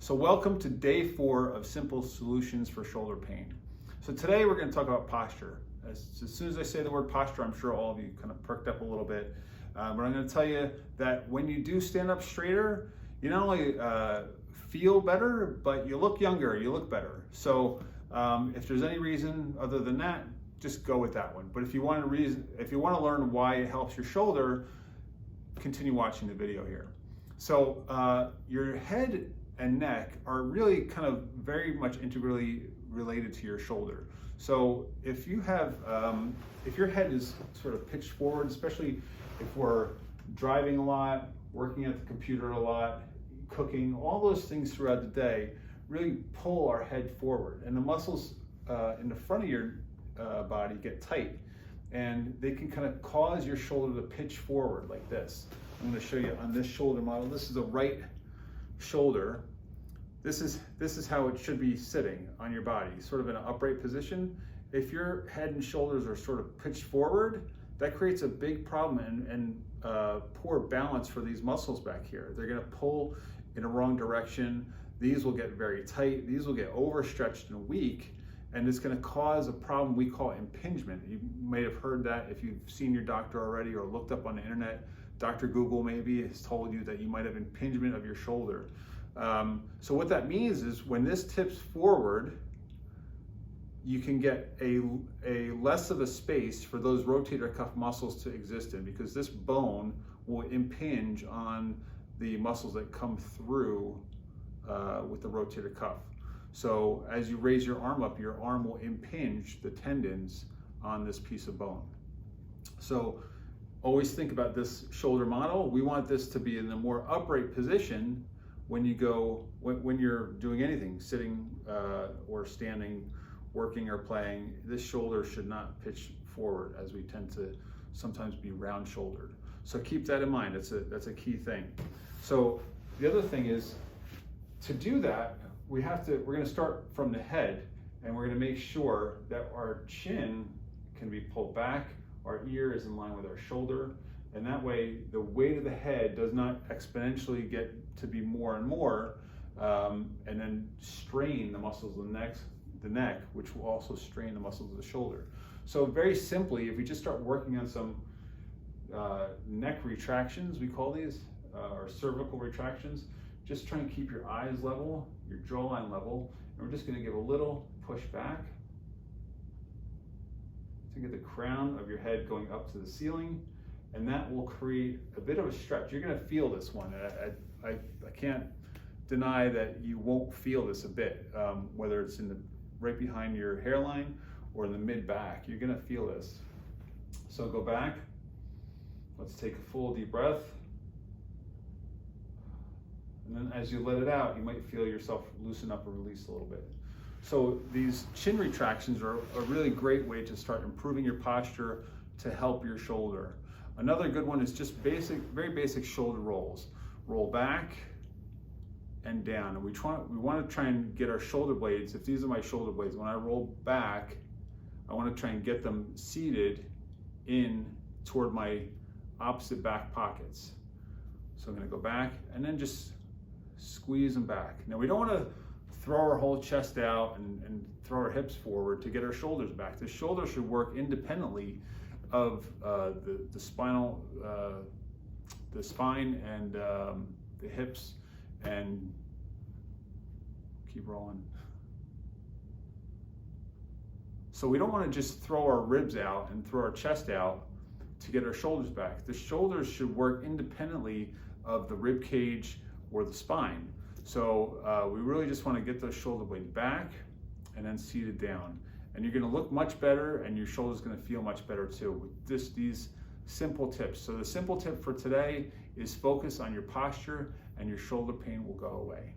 So welcome to day 4 of Simple Solutions for Shoulder Pain. So today we're going to talk about posture. As soon as I say the word posture, I'm sure all of you kind of perked up a little bit. But I'm going to tell you that when you do stand up straighter, you not only feel better, but you look younger, you look better. So if there's any reason other than that, just go with that one. But if you want to learn why it helps your shoulder, continue watching the video here. So your head and neck are really kind of very much integrally related to your shoulder. So if you have, if your head is sort of pitched forward, especially if we're driving a lot, working at the computer a lot, cooking, all those things throughout the day really pull our head forward, and the muscles in the front of your body get tight, and they can kind of cause your shoulder to pitch forward like this. I'm going to show you on this shoulder model. This is the right shoulder. This is how it should be sitting on your body, sort of in an upright position. If your head and shoulders are sort of pitched forward, that creates a big problem and poor balance for these muscles back here. They're going to pull in a wrong direction. These will get very tight. These will get overstretched and weak, and it's going to cause a problem we call impingement. You may have heard that if you've seen your doctor already or looked up on the internet. Dr. Google maybe has told you that you might have impingement of your shoulder. So what that means is when this tips forward, you can get a less of a space for those rotator cuff muscles to exist in, because this bone will impinge on the muscles that come through with the rotator cuff. So as you raise your arm up, your arm will impinge the tendons on this piece of bone. So always think about this shoulder model. We want this to be in a more upright position when you're doing anything, sitting or standing, working or playing. This shoulder should not pitch forward, as we tend to sometimes be round shouldered. So keep that in mind. That's a key thing. So the other thing is, to do that, we're going to start from the head, and we're going to make sure that our chin can be pulled back, our ear is in line with our shoulder, and that way the weight of the head does not exponentially get to be more and more, and then strain the muscles of the neck, which will also strain the muscles of the shoulder. So very simply, if we just start working on some neck retractions, we call these, or cervical retractions, just try and keep your eyes level, your jawline level, and we're just going to give a little push back to get the crown of your head going up to the ceiling, and that will create a bit of a stretch. You're going to feel this one. I can't deny that you won't feel this a bit, whether it's right behind your hairline or in the mid back. You're going to feel this. So go back. Let's take a full deep breath. And then as you let it out, you might feel yourself loosen up or release a little bit. So these chin retractions are a really great way to start improving your posture to help your shoulder. Another good one is just very basic shoulder rolls. Roll back and down. And we want to try and get our shoulder blades, if these are my shoulder blades, when I roll back, I want to try and get them seated in toward my opposite back pockets. So I'm going to go back and then just squeeze them back. Now we don't want to throw our whole chest out and throw our hips forward to get our shoulders back. The shoulder should work independently of the spine and the hips, and keep rolling. So we don't want to just throw our ribs out and throw our chest out to get our shoulders back. The shoulders should work independently of the rib cage or the spine. So we really just want to get those shoulder blades back and then seated down. And you're going to look much better, and your shoulder's going to feel much better too with these simple tips. So the simple tip for today is focus on your posture, and your shoulder pain will go away.